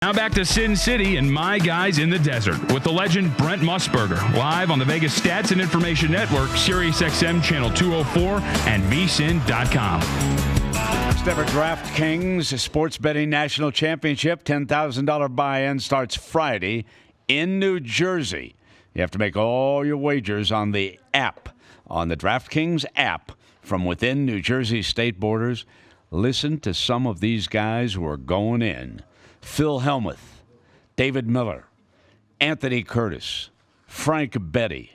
Now back to Sin City and My Guys in the Desert with the legend Brent Musburger, live on the Vegas Stats and Information Network, SiriusXM Channel 204, and VSiN.com. First ever DraftKings Sports Betting National Championship $10,000 buy-in starts Friday in New Jersey. You have to make all your wagers on the app, on the DraftKings app from within New Jersey state borders. Listen to some of these guys who are going in. Phil Hellmuth, David Miller, Anthony Curtis, Frank Betty,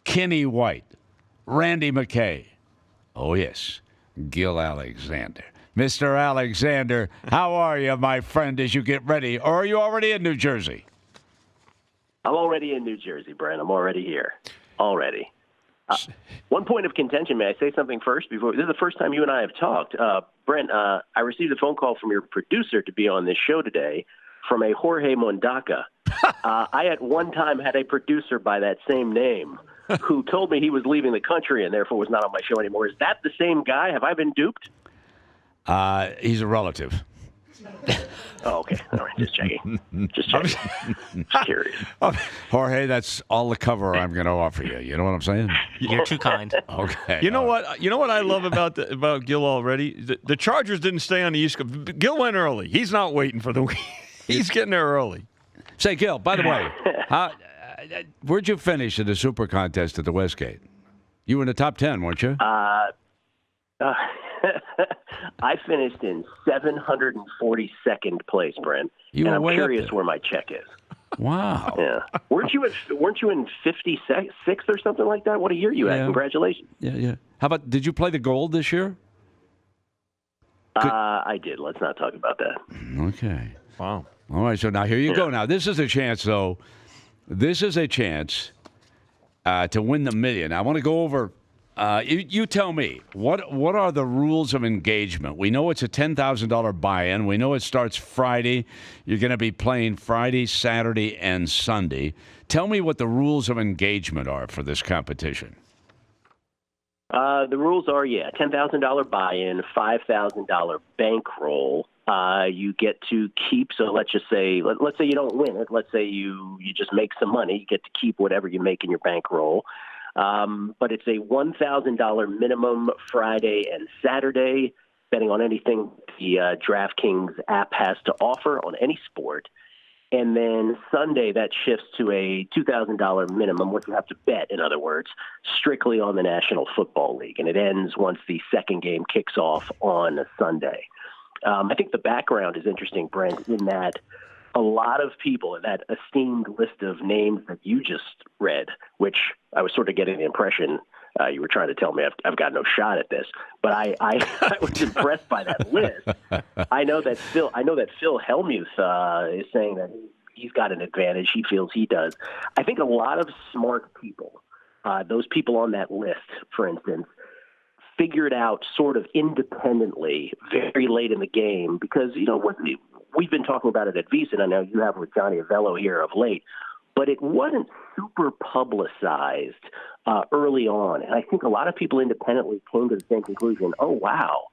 Kenny White, Randy McKay. Oh, yes, Gill Alexander. Mr. Alexander, how are you, my friend, as you get ready? Or are you already in New Jersey? I'm already in New Jersey, Brent. I'm already here. Already. One point of contention, may I say something first? This is the first time you and I have talked. Brent, I received a phone call from your producer to be on this show today from a Jorge Mondaca. I at one time had a producer by that same name who told me he was leaving the country and therefore was not on my show anymore. Is that the same guy? Have I been duped? He's a relative. Oh, okay. All right. Just checking. Just curious. Jorge, that's all the cover I'm going to offer you. You know what I'm saying? You're too kind. Okay. You know what? You know what I love about Gill already? The Chargers didn't stay on the East Coast. Gill went early. He's not waiting for the week. He's getting there early. Say, Gill, by the way, where'd you finish in the Super Contest at the Westgate? You were in the top 10, weren't you? I finished in 742nd place, Brent. And I'm curious where my check is. Wow. Yeah. Weren't you in 56th or something like that? What a year you had. Congratulations. Yeah. How about, did you play the gold this year? I did. Let's not talk about that. Okay. Wow. All right, so now here you go. Now, this is a chance, though. This is a chance to win the million. I want to go over. You tell me, what are the rules of engagement? We know it's a $10,000 buy-in. We know it starts Friday. You're going to be playing Friday, Saturday, and Sunday. Tell me what the rules of engagement are for this competition. The rules are, $10,000 buy-in, $5,000 bankroll. You get to keep, so let's just say, let's say you don't win it. Let's say you just make some money. You get to keep whatever you make in your bankroll. But it's a $1,000 minimum Friday and Saturday, betting on anything the DraftKings app has to offer on any sport. And then Sunday, that shifts to a $2,000 minimum, which you have to bet, in other words, strictly on the National Football League. And it ends once the second game kicks off on Sunday. I think the background is interesting, Brent, in that a lot of people in that esteemed list of names that you just read, which I was sort of getting the impression you were trying to tell me I've got no shot at this, but I was impressed by that list. I know that Phil Hellmuth is saying that he's got an advantage. He feels he does. I think a lot of smart people, those people on that list, for instance, figured out sort of independently very late in the game because, we've been talking about it at VSiN. I know you have with Johnny Avello here of late, but it wasn't super publicized early on. And I think a lot of people independently came to the same conclusion, oh, wow,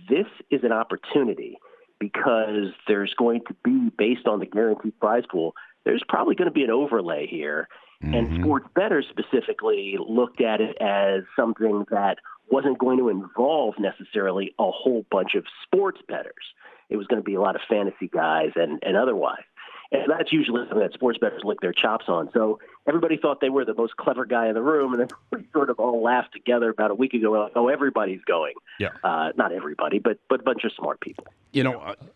this is an opportunity because there's going to be, based on the guaranteed prize pool, there's probably going to be an overlay here. Mm-hmm. And sports bettors specifically looked at it as something that wasn't going to involve necessarily a whole bunch of sports bettors. It was going to be a lot of fantasy guys and otherwise. And that's usually something that sports bettors lick their chops on. So everybody thought they were the most clever guy in the room, and then we sort of all laughed together about a week ago, like, oh, everybody's going. Yeah. Not everybody, but a bunch of smart people.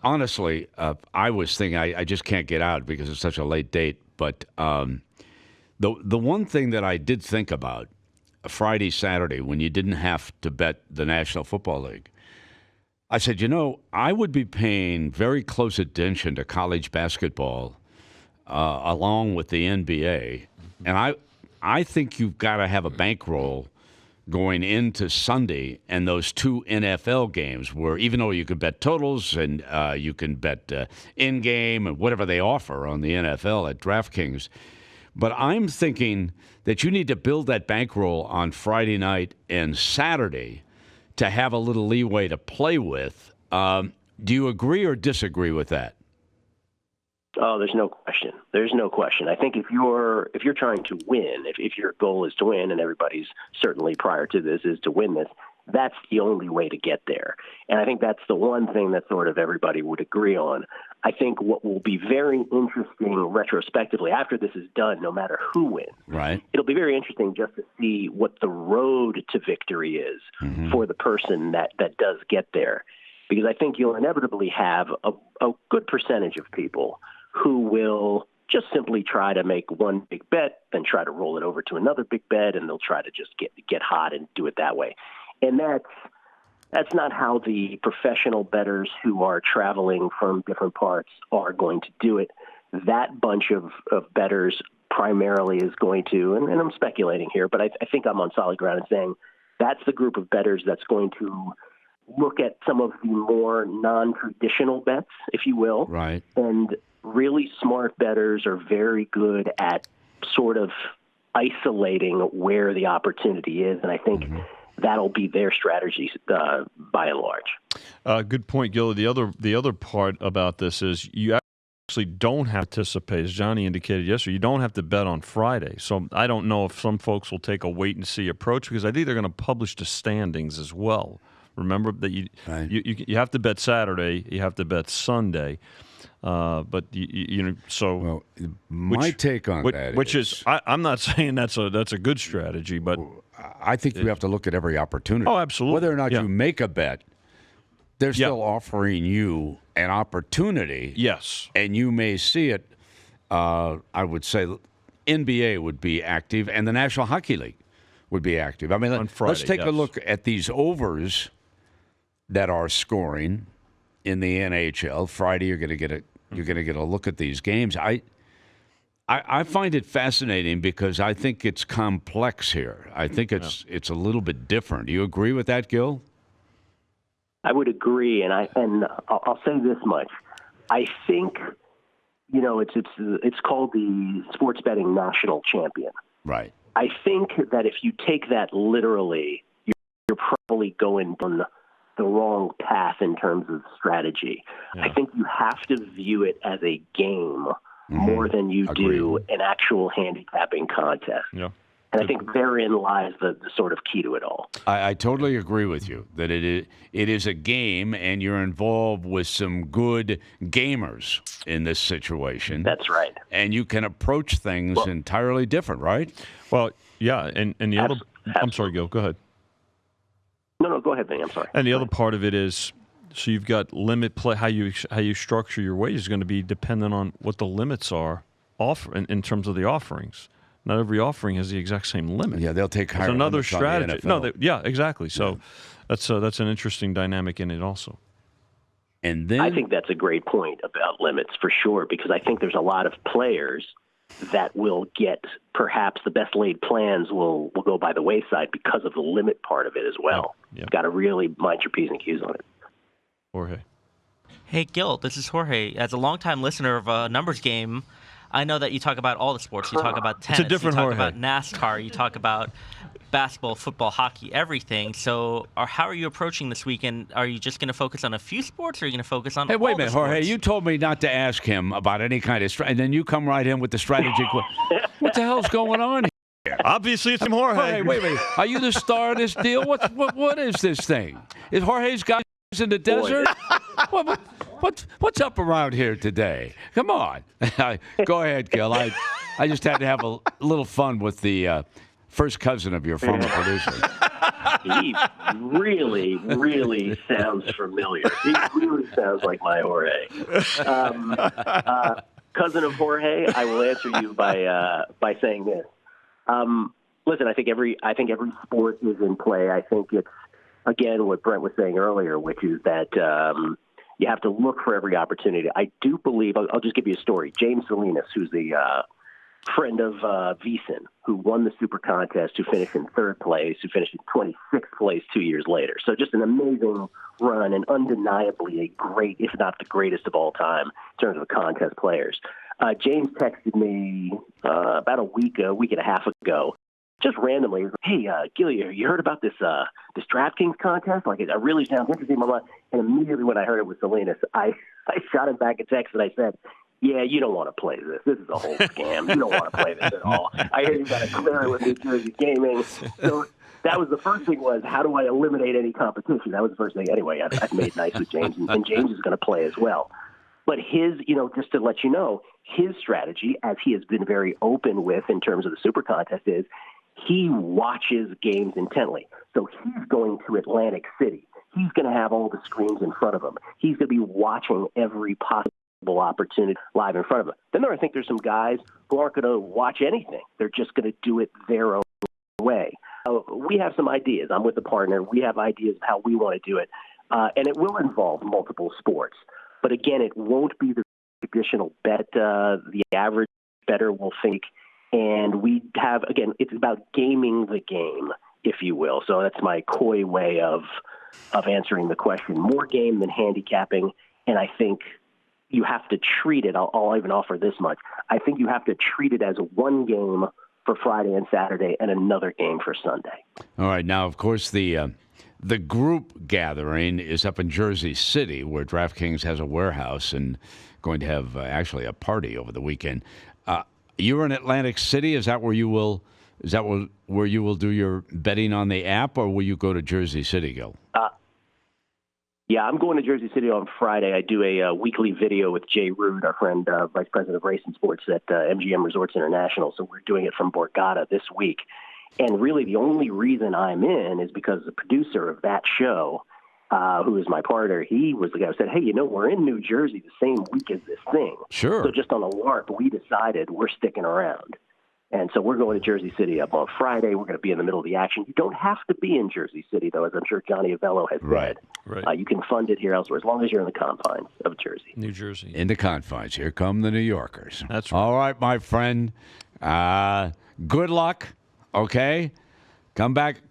Honestly, I was thinking I just can't get out because it's such a late date. But the one thing that I did think about Friday, Saturday, when you didn't have to bet the National Football League, I said, I would be paying very close attention to college basketball along with the NBA. And I think you've got to have a bankroll going into Sunday and those two NFL games where even though you can bet totals and you can bet in-game and whatever they offer on the NFL at DraftKings, but I'm thinking that you need to build that bankroll on Friday night and Saturday to have a little leeway to play with. Do you agree or disagree with that? Oh, there's no question. There's no question. I think if you're trying to win, if your goal is to win, and everybody's certainly prior to this is to win this, that's the only way to get there. And I think that's the one thing that sort of everybody would agree on. I think what will be very interesting retrospectively after this is done, no matter who wins, right? It'll be very interesting just to see what the road to victory is for the person that does get there. Because I think you'll inevitably have a good percentage of people who will just simply try to make one big bet, then try to roll it over to another big bet, and they'll try to just get hot and do it that way. And that's not how the professional bettors who are traveling from different parts are going to do it. That bunch of bettors primarily is going to, and I'm speculating here, but I think I'm on solid ground in saying that's the group of bettors that's going to look at some of the more non-traditional bets, if you will. Right. And really smart bettors are very good at sort of isolating where the opportunity is. And I think that'll be their strategy by and large. Good point, Gill. The other part about this is you actually don't have to participate, as Johnny indicated yesterday. You don't have to bet on Friday. So I don't know if some folks will take a wait-and-see approach because I think they're going to publish the standings as well. Remember that you have to bet Saturday, you have to bet Sunday, but you know. So my take on that, which is, I'm not saying that's a good strategy, but I think you have to look at every opportunity. Oh, absolutely. Whether or not you make a bet, they're still offering you an opportunity. Yes, and you may see it. I would say NBA would be active, and the National Hockey League would be active. I mean, on Friday, let's take a look at these overs that are scoring in the NHL. Friday, you're going to get a look at these games. I find it fascinating because I think it's complex here. I think it's a little bit different. Do you agree with that, Gill? I would agree, and I'll say this much: I think it's called the sports betting national champion. Right. I think that if you take that literally, you're probably going down the wrong path in terms of strategy. Yeah. I think you have to view it as a game more than you do an actual handicapping contest. Yeah. And I think therein lies the sort of key to it all. I totally agree with you that it is a game, and you're involved with some good gamers in this situation. That's right. And you can approach things entirely different, right? Well, yeah, and the other – I'm sorry, Gil, go ahead. No, go ahead, Vinny. I'm sorry. And the other part of it is, so you've got limit play. How you structure your wages is going to be dependent on what the limits are in terms of the offerings. Not every offering has the exact same limit. Yeah, they'll take higher. It's another strategy. No, exactly. So that's an interesting dynamic in it also. And then I think that's a great point about limits for sure, because I think there's a lot of players that will get perhaps the best laid plans will go by the wayside because of the limit part of it as well. Yeah. Got to really mind your P's and Q's on it. Jorge. Hey, Gil, this is Jorge. As a longtime listener of Numbers Game, I know that you talk about all the sports. You talk about tennis, you talk Jorge. about NASCAR, you talk about basketball, football, hockey, everything. So how are you approaching this weekend? Are you just going to focus on a few sports, or are you going to focus on all the sports? Hey, wait a minute, Jorge. You told me not to ask him about any kind of strategy, and then you come right in with the strategy. What the hell's going on here? Obviously, it's Jorge. Hey, wait. Are you the star of this deal? What is this thing? Is Jorge's guys in the desert? What's up around here today? Come on. Go ahead, Gil. I just had to have a little fun with the first cousin of your former producer. He really, really sounds familiar. He really sounds like my Jorge. Cousin of Jorge, I will answer you by saying this. Listen, I think every sport is in play. I think it's, again, what Brent was saying earlier, which is that you have to look for every opportunity. I do believe, I'll just give you a story. James Salinas, who's the friend of VSiN, who won the Super Contest, who finished in third place, who finished in 26th place 2 years later. So just an amazing run, and undeniably a great, if not the greatest of all time in terms of contest players. James texted me about a week and a half ago, just randomly, hey, Gilly, you heard about this DraftKings contest? Like, it really sounds interesting. And immediately when I heard it was Salinas, I shot him back a text and I said, yeah, you don't want to play this. This is a whole scam. You don't want to play this at all. I hear you got to clear it with New Jersey Gaming. So that was the first thing was, how do I eliminate any competition? That was the first thing. Anyway, I've made nice with James, and James is going to play as well. But his, just to let you know, his strategy, as he has been very open with in terms of the Super Contest, is he watches games intently. So he's going to Atlantic City. He's going to have all the screens in front of him. He's going to be watching every possible opportunity live in front of him. Then I think there's some guys who aren't going to watch anything. They're just going to do it their own way. We have some ideas. I'm with the partner. We have ideas of how we want to do it. And it will involve multiple sports. But again, it won't be the traditional bet. The average bettor will think. And we have, again, it's about gaming the game, if you will. So that's my coy way of answering the question. More game than handicapping. And I think you have to treat it, I'll even offer this much, I think you have to treat it as one game for Friday and Saturday and another game for Sunday. All right. Now, of course, the group gathering is up in Jersey City, where DraftKings has a warehouse and going to have actually a party over the weekend. You're in Atlantic City. Is that where you will? Is that where you will do your betting on the app, or will you go to Jersey City, Gill? Yeah, I'm going to Jersey City on Friday. I do a weekly video with Jay Rood, our friend, Vice President of Racing Sports at MGM Resorts International. So we're doing it from Borgata this week. And really the only reason I'm in is because the producer of that show, who is my partner, he was the guy who said, hey, we're in New Jersey the same week as this thing. Sure. So just on a lark, we decided we're sticking around. And so we're going to Jersey City up on Friday. We're going to be in the middle of the action. You don't have to be in Jersey City, though, as I'm sure Johnny Avello has said. Right. You can fund it here elsewhere, as long as you're in the confines of Jersey. New Jersey. In the confines. Here come the New Yorkers. That's right. All right, my friend. Good luck, okay? Come back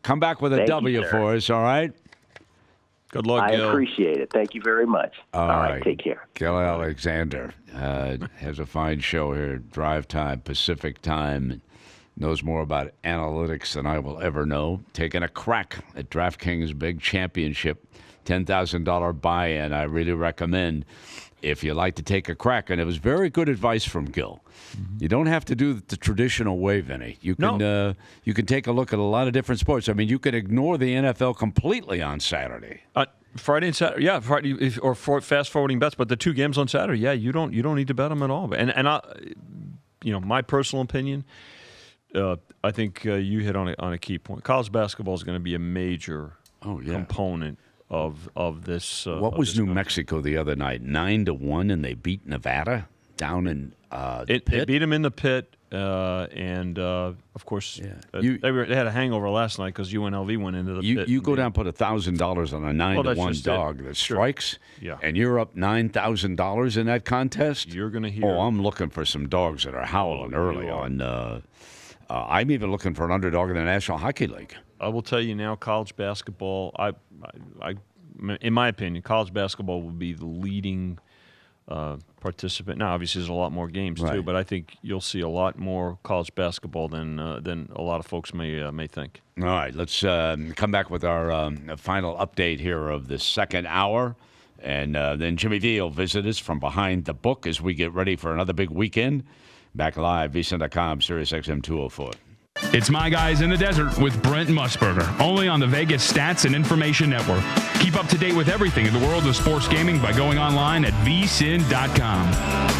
with a Thank W you, sir. for us, all right? Good luck, I Gil. appreciate it. Thank you very much. All right, take care. Gill Alexander has a fine show here, Drive Time, Pacific Time. Knows more about analytics than I will ever know. Taking a crack at DraftKings Big Championship, $10,000 buy-in. I really recommend if you like to take a crack. And it was very good advice from Gill. Mm-hmm. You don't have to do the traditional way, Vinny. You can you can take a look at a lot of different sports. I mean, you could ignore the NFL completely on Saturday. Friday and Saturday, yeah, Friday or fast forwarding bets, but the two games on Saturday, yeah, you don't need to bet them at all. And I, my personal opinion, I think you hit on a key point. College basketball is going to be a major component of this. What was New Mexico the other night? 9-1, and they beat Nevada down in Pitt? They beat them in the Pit, and of course, they had a hangover last night because UNLV went into the Pit. You go down and put $1,000 on a 9-1 dog that strikes, and you're up $9,000 in that contest. You're going to hear. Oh, I'm looking for some dogs that are howling early on. I'm even looking for an underdog in the National Hockey League. I will tell you now, college basketball. In my opinion, college basketball will be the leading participant. Now, obviously, there's a lot more games too, but I think you'll see a lot more college basketball than a lot of folks may think. All right, let's come back with our final update here of the second hour, and then Jimmy V will visit us from behind the book as we get ready for another big weekend. Back live, VSiN.com, Sirius XM 204. It's My Guys in the Desert with Brent and Musburger, only on the Vegas Stats and Information Network. Keep up to date with everything in the world of sports gaming by going online at VSiN.com.